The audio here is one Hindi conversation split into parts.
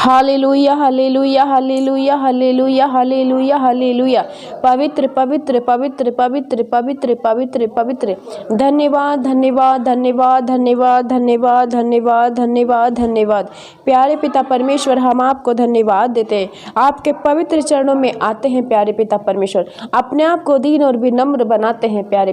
Hallelujah hallelujah hallelujah hallelujah hallelujah hallelujah. पवित्र पवित्र पवित्र पवित्र पवित्र पवित्र पवित्र। धन्यवाद धन्यवाद धन्यवाद धन्यवाद धन्यवाद धन्यवाद धन्यवाद धन्यवाद। प्यारे पिता परमेश्वर, हम आपको धन्यवाद देते हैं, आपके पवित्र चरणों में आते हैं। प्यारे पिता परमेश्वर, अपने आप को दीन और विनम्र बनाते हैं। प्यारे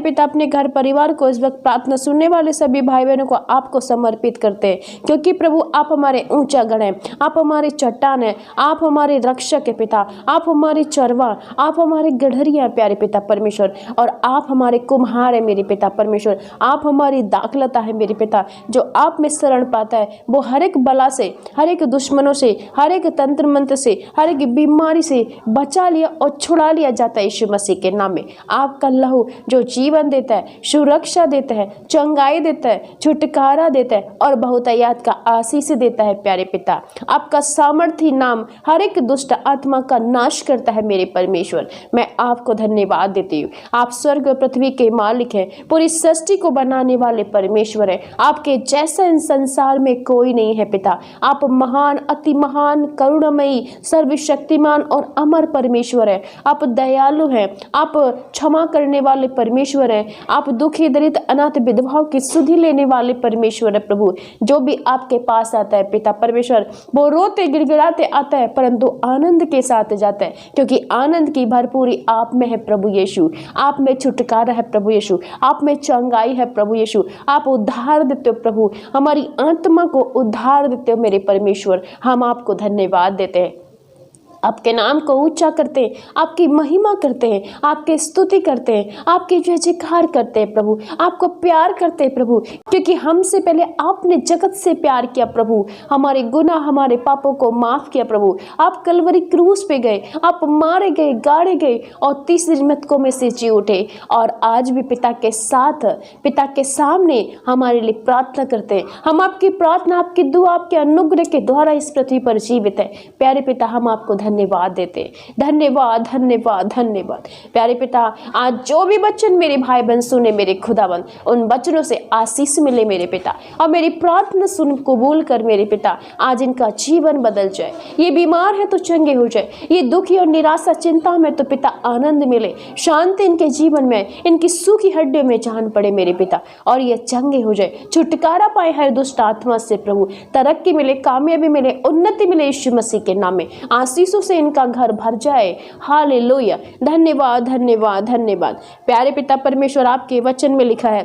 पिता अपने घर परिवार को, इस वक्त प्रार्थना सुनने वाले सभी भाई बहनों को आपको समर्पित करते हैं, क्योंकि प्रभु आप हमारे ऊंचा गढ़ हैं, आप हमारे चट्टान हैं, आप हमारे रक्षक है पिता, आप हमारे चरवा, आप हमारे गढ़रिया हैं प्यारे पिता परमेश्वर, और आप हमारे कुम्हार है मेरे पिता परमेश्वर। आप हमारी दाखलता है मेरे पिता। जो आप में शरण पाता है वो हर एक बला से, हर एक दुश्मनों से, हर एक तंत्र मंत्र से, हर एक बीमारी से बचा लिया और छुड़ा लिया जाता है यीशु मसीह के नाम में। आपका लहू जो जीवन देता है, सुरक्षा देता है, चंगाई देता है, छुटकारा देता है और बहुतायत का आशीष देता है प्यारे पिता। आपका सामर्थी नाम हर एक दुष्ट आत्मा का नाश करता है मेरे परमेश्वर। मैं आपको धन्यवाद देती हूँ। आप स्वर्ग पृथ्वी के मालिक हैं, पूरी सृष्टि को बनाने वाले परमेश्वर हैं। आपके जैसा इन संसार में कोई नहीं है पिता। आप महान, अति महान, करुणामयी, सर्वशक्तिमान और अमर परमेश्वर है। आप दयालु हैं, आप क्षमा करने वाले परमेश्वर हैं। आप दुखी, दरिद्र, अनाथ, विधवाओं की सुधि लेने वाले परमेश्वर है प्रभु। जो भी आपके पास आता है पिता परमेश्वर, वो रोते गिड़गिड़ाते आता है परंतु आनंद के साथ जाता है, क्योंकि आनंद की भरपूरी आप में है प्रभु यीशु। आप में छुटकारा है प्रभु यीशु, आप में चंगाई है प्रभु यीशु। आप उद्धार देते हो प्रभु, हमारी आत्मा को उद्धार देते हो मेरे परमेश्वर। हम आपको धन्यवाद देते हैं, आपके नाम को ऊंचा करते हैं, आपकी महिमा करते हैं, आपकी स्तुति करते हैं, आपकी जय जयकार करते हैं प्रभु। आपको प्यार करते हैं प्रभु, क्योंकि हमसे पहले आपने जगत से प्यार किया प्रभु। हमारे गुनाह, हमारे पापों को माफ किया प्रभु। आप कलवरी क्रूस पे गए, आप मारे गए, गाड़े गए और तीसरी मृतकों में से जी उठे, और आज भी पिता के साथ, पिता के सामने हमारे लिए प्रार्थना करते हैं। हम आपकी प्रार्थना, आपकी दुआ, आपके अनुग्रह के द्वारा इस पृथ्वी पर जीवित है प्यारे पिता। हम आपको धन्यवाद देते, धन्यवाद धन्यवाद धन्यवाद प्यारे पिता। आज जो भी वचन मेरे भाई बहन सुने मेरे खुदावन, उन वचनों से आशीष मिले मेरे पिता, और मेरी प्रार्थना सुन कबूल कर मेरे पिता। आज इनका जीवन बदल जाए, ये बीमार है तो चंगे हो जाए, ये दुखी और निराशा चिंता में तो पिता आनंद मिले, शांति इनके जीवन में, इनकी सूखी हड्डियों में जान पड़े मेरे पिता, और ये चंगे हो जाए, छुटकारा पाए हर दुष्ट आत्मा से प्रभु। तरक्की मिले, कामयाबी मिले, उन्नति मिले यीशु मसीह के नाम में। आशीषों से इनका घर भर जाए। हालेलुया। धन्यवाद धन्यवाद धन्यवाद प्यारे पिता परमेश्वर। आपके वचन में लिखा है,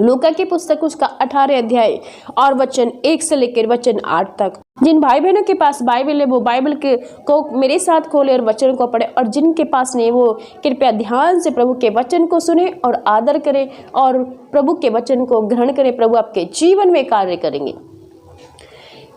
लूका की पुस्तक उसका 18 अध्याय और वचन 1 से लेकर वचन 8 तक। जिन भाई बहनों के पास बाइबल है वो बाइबल के को मेरे साथ खोले और वचन को पढ़े, और जिनके पास नहीं वो कृपया ध्यान से प्रभु के वचन को सुने और आदर करें और प्रभु के वचन को ग्रहण करें। प्रभु आपके जीवन में कार्य करेंगे।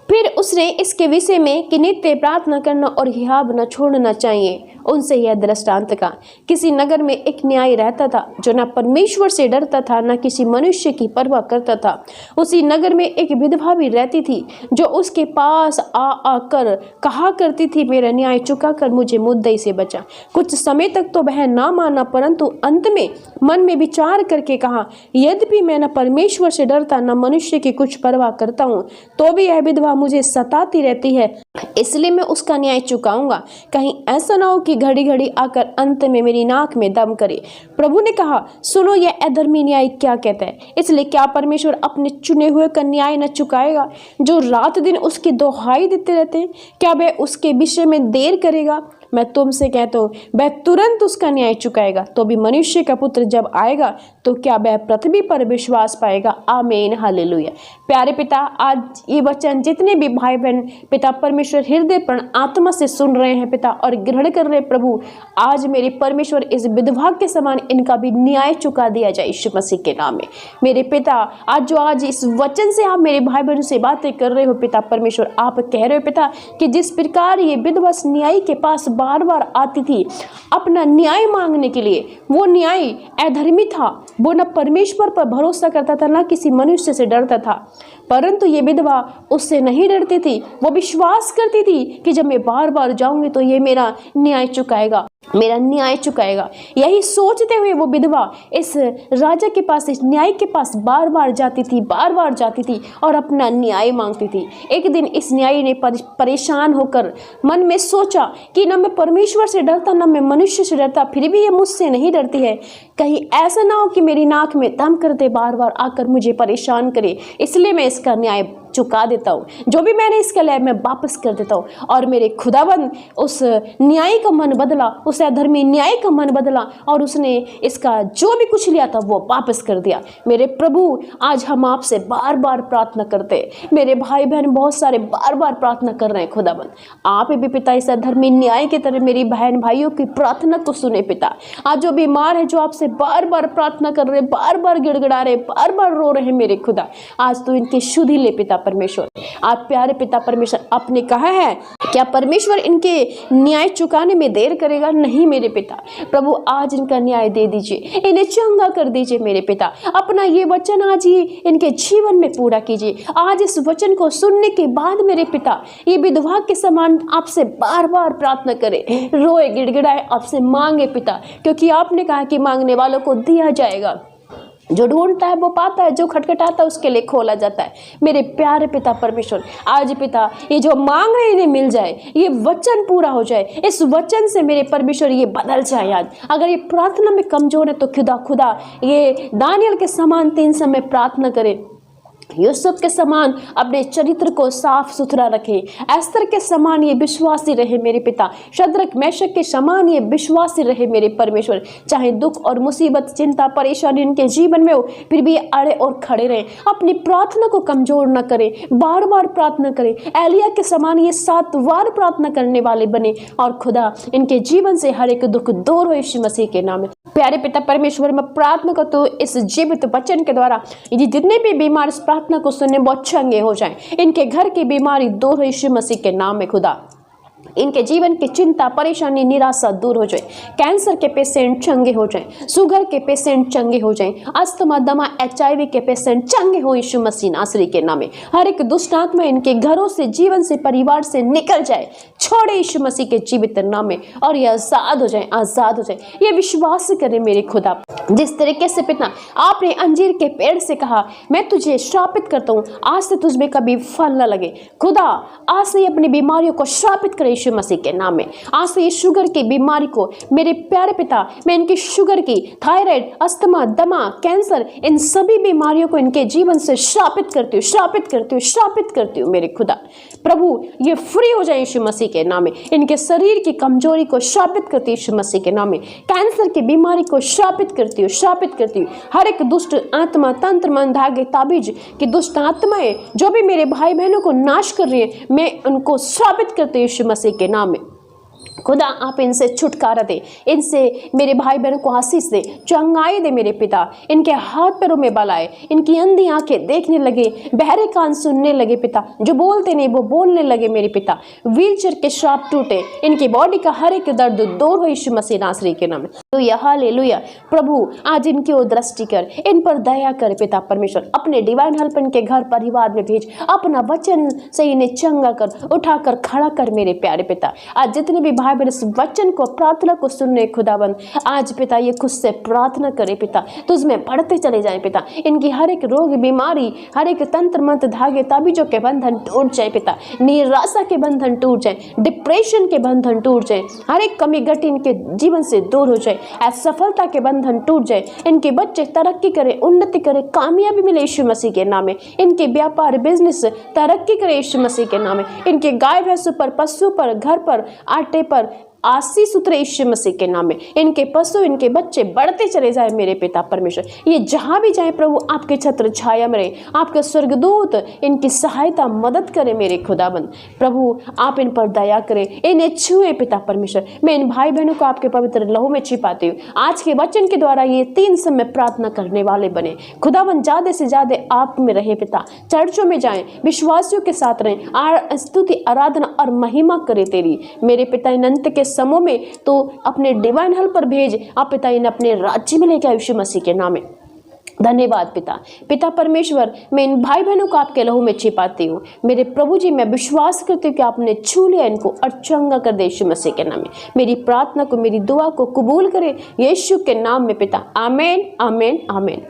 फिर उसने इसके विषय में कि नित्य प्रार्थना करना और हियाब न छोड़ना चाहिए, उनसे यह दृष्टांत का। किसी नगर में एक न्यायी रहता था, जो न परमेश्वर से डरता था, न किसी मनुष्य की परवाह करता था। उसी नगर में एक विधवा भी रहती थी, जो उसके पास आकर कहा करती थी, मेरा न्याय चुका कर मुझे मुद्दई से बचा। कुछ समय तक तो वह ना माना, परंतु अंत में मन में विचार करके कहा, यद्यपि मैं न परमेश्वर से डरता, न मनुष्य की कुछ परवाह करता हूँ, तो भी यह विधवा मुझे सताती रहती है, इसलिए मैं उसका न्याय चुकाऊंगा। कहीं ऐसा ना हो कि घड़ी घड़ी आकर अंत में मेरी नाक में दम करे। प्रभु ने कहा, सुनो यह अधर्मी न्याय क्या कहता है। इसलिए क्या परमेश्वर अपने चुने हुए का न्याय न चुकाएगा, जो रात दिन उसकी दोहाई देते रहते हैं? क्या वह उसके विषय में देर करेगा? मैं तुमसे कहता हूँ, वह तुरंत उसका न्याय चुकाएगा। तो भी मनुष्य का पुत्र जब आएगा तो क्या वह पृथ्वी पर विश्वास पाएगा? आमीन हालेलुया। प्यारे पिता, आज ये वचन जितने भी भाई बहन पिता परमेश्वर हृदय पर आत्मा से सुन रहे हैं पिता और ग्रहण कर रहे हैं प्रभु, आज मेरे परमेश्वर इस विधवा के समान इनका भी न्याय चुका दिया जाए यीशु मसीह के नाम में। मेरे पिता, आज इस वचन से आप मेरे भाई बहनों से बातें कर रहे हो पिता परमेश्वर, आप कह रहे हो पिता कि जिस प्रकार ये विधवा न्यायी के पास बार बार आती थी अपना न्याय मांगने के लिए, वो न्याय अधर्मी था, वो न परमेश्वर पर भरोसा करता था, न किसी मनुष्य से डरता था। परंतु ये विधवा उससे नहीं डरती थी। वो विश्वास करती थी कि जब मैं बार बार जाऊंगी तो ये मेरा न्याय चुकाएगा, मेरा न्याय चुकाएगा। यही सोचते हुए वो विधवा इस राजा के पास, इस न्याय के पास बार बार जाती थी, बार बार जाती थी और अपना न्याय मांगती थी। एक दिन इस न्यायी ने परेशान होकर मन में सोचा कि ना मैं परमेश्वर से डरता, ना मैं मनुष्य से डरता, फिर भी ये मुझसे नहीं डरती है। कहीं ऐसा ना हो कि मेरी नाक में दम कर दे, बार बार आकर मुझे परेशान करे, इसलिए मैं इसका न्याय चुका देता हूँ। जो भी मैंने इसका लिया मैं वापस कर देता हूँ। और मेरे खुदाबंद उस न्याय का मन बदला, उस अधर्मी न्याय का मन बदला और उसने इसका जो भी कुछ लिया था वो वापस कर दिया। मेरे प्रभु, आज हम आपसे बार बार प्रार्थना करते हैं। मेरे भाई बहन बहुत सारे बार बार प्रार्थना कर रहे हैं। खुदाबंद आप भी पिता इस अधर्मी न्याय की तरह मेरी बहन भाइयों की प्रार्थना को सुने पिता। आज जो बीमार है, जो आपसे बार बार प्रार्थना कर रहे, बार बार गिड़गिड़ा रहे, बार बार रो रहे, मेरे खुदा आज तो इनकी शुद्धि ले पिता परमेश्वर। आप प्यारे पिता परमेश्वर, आपने कहा है क्या परमेश्वर इनके न्याय चुकाने में देर करेगा? नहीं मेरे पिता। प्रभु आज इनका न्याय दे दीजिए, इन्हें चंगा कर दीजिए मेरे पिता। अपना ये वचन आज ही इनके जीवन में पूरा कीजिए। आज इस वचन को सुनने के बाद मेरे पिता ये विधवा के समान आपसे बार बार प्रार्थना करे, रोए, गिड़गिड़ाए, आपसे मांगे पिता, क्योंकि आपने कहा कि मांगने वालों को दिया जाएगा, जो ढूंढता है वो पाता है, जो खटखटाता है उसके लिए खोला जाता है। मेरे प्यारे पिता परमेश्वर, आज पिता ये जो मांग रहे इन्हें मिल जाए, ये वचन पूरा हो जाए। इस वचन से मेरे परमेश्वर ये बदल जाए। आज अगर ये प्रार्थना में कमजोर है तो खुदा ये दानियल के समान 3 समय प्रार्थना करे, यूसुफ के समान अपने चरित्र को साफ सुथरा रखे, एस्तर के समान ये विश्वासी रहे मेरे पिता, शद्रक मेशक के समान ये विश्वासी रहे मेरे परमेश्वर। चाहे दुख और मुसीबत, चिंता, परेशानी इनके जीवन में हो, फिर भी ये अड़े और खड़े रहे, अपनी प्रार्थना को कमजोर न करें, बार बार प्रार्थना करें। एलिया के समान ये 7 बार प्रार्थना करने वाले बने और खुदा इनके जीवन से हर एक दुख दूर हो यीशु मसीह के नाम में। प्यारे पिता परमेश्वर, मैं प्रार्थना करता हूँ इस जीवित वचन के द्वारा ये जितने भी बीमार इस प्रार्थना को सुनने बहुत चंगे हो जाएं, इनके घर की बीमारी दूर हो यीशु मसीह के नाम में। खुदा इनके जीवन की चिंता, परेशानी, निराशा दूर हो जाए। कैंसर के पेशेंट चंगे हो जाएं, शुगर के पेशेंट चंगे हो जाएं, अस्थमा, दमा, HIV के पेशेंट चंगे हो यीशु मसीह नासरी के नाम में। हर एक दुष्ट आत्मा इनके घरों से, जीवन से, परिवार से निकल जाए, छोड़े यीशु मसीह के जीवित नाम में, और ये आजाद हो जाए, आजाद हो जाए। ये विश्वास करें मेरे खुदा, जिस तरीके से पिता आपने अंजीर के पेड़ से कहा मैं तुझे श्रापित करता हूँ, आज से तुझमें कभी फल न लगे। खुदा आज से अपनी बीमारियों को श्रापित करे यीशु मसीह के नाम में। आज से ये शुगर की बीमारी को मेरे प्यारे पिता, मैं इनकी शुगर की, थायराइड, अस्थमा, दमा, कैंसर, इन सभी बीमारियों को इनके जीवन से श्रापित करती हूँ, श्रापित करती हूँ, श्रापित करती हूँ मेरे खुदा। प्रभु ये फ्री हो जाए यीशु मसीह के नाम में। इनके शरीर की कमजोरी को श्रापित करती हूँ यीशु मसीह के नाम में। कैंसर की बीमारी को श्रापित करती हूँ, श्रापित करती हूँ। हर एक दुष्ट आत्मा, तंत्र, मन, धागे, ताबीज की दुष्ट आत्माएं जो भी मेरे भाई बहनों को नाश कर रही है, मैं उनको श्रापित करती हूँ यीशु मसीह के नाम में। खुदा आप इनसे छुटकारा दे, इनसे मेरे भाई बहनों को आशीष दे, चंगाई दे मेरे पिता। इनके हाथ पैरों में बल आए, इनकी अंधी आंखें देखने लगे, बहरे कान सुनने लगे पिता, जो बोलते नहीं वो बोलने लगे मेरे पिता। व्हीलचेयर के श्राप टूटे, इनकी बॉडी का हर एक दर्द दूर हो यीशु मसीह नासरी के नाम में। हालेलुया। प्रभु आज इनकी ओर दृष्टि कर, इन पर दया कर पिता परमेश्वर। अपने डिवाइन हेल्प इनके घर परिवार में भेज, अपना वचन से इन्हें चंगा कर, उठाकर खड़ा कर मेरे प्यारे पिता। आज जितने भी भाई बहन इस वचन को, प्रार्थना को सुनने खुदाबंद, आज पिता ये खुद से प्रार्थना करे पिता, तुझमें बढ़ते चले जाए पिता। इनकी हर एक रोग, बीमारी, हर एक तंत्र मंत्र, धागे, ताबीजों के बंधन टूट जाए पिता, निराशा के बंधन टूट जाए, डिप्रेशन के बंधन टूट जाए, हर एक कमी घटी इनके जीवन से दूर हो जाए, असफलता के बंधन टूट जाए। इनके बच्चे तरक्की करें, उन्नति करें, कामयाबी मिले यीशु मसीह के नाम में। इनके व्यापार, बिजनेस तरक्की करे यीशु मसीह के नाम में। इनके गाय भैंसों पर, पशु पर, घर पर, आटे पर आशीष उतरे यीशु मसीह के नाम में। इनके पशु, इनके बच्चे बढ़ते चले जाए मेरे पिता परमेश्वर। ये जहां भी जाए प्रभु आपके छत्र छाया में रहे, आपके स्वर्गदूत इनकी सहायता मदद करे मेरे खुदाबंद। प्रभु आप इन पर दया करें, इन्हें छुए पिता परमेश्वर। मैं इन भाई बहनों को आपके पवित्र लहू में छिपाती हूँ। आज के वचन के द्वारा ये 3 समय प्रार्थना करने वाले बने खुदाबंद, ज्यादा से ज्यादा आप में रहे पिता। चर्चों में जाएं, विश्वासियों के साथ रहें, स्तुति, आराधना और महिमा करे तेरी मेरे पिता। इन अंत के समूह में तो अपने डिवाइन हेल्प पर भेज, आप पिता इन्हें अपने राज्य में लेके आए यीशु मसीह के नाम में। धन्यवाद पिता। पिता परमेश्वर, मैं इन भाई बहनों को आपके लहू में छिपाती हूँ। मेरे प्रभु जी, मैं विश्वास करती हूँ कि आपने छू लिया इनको और चंगा कर दे यीशु मसीह के नाम में। मेरी प्रार्थना को, मेरी दुआ को कबूल करें यीशु के नाम में पिता। आमीन, आमीन, आमीन।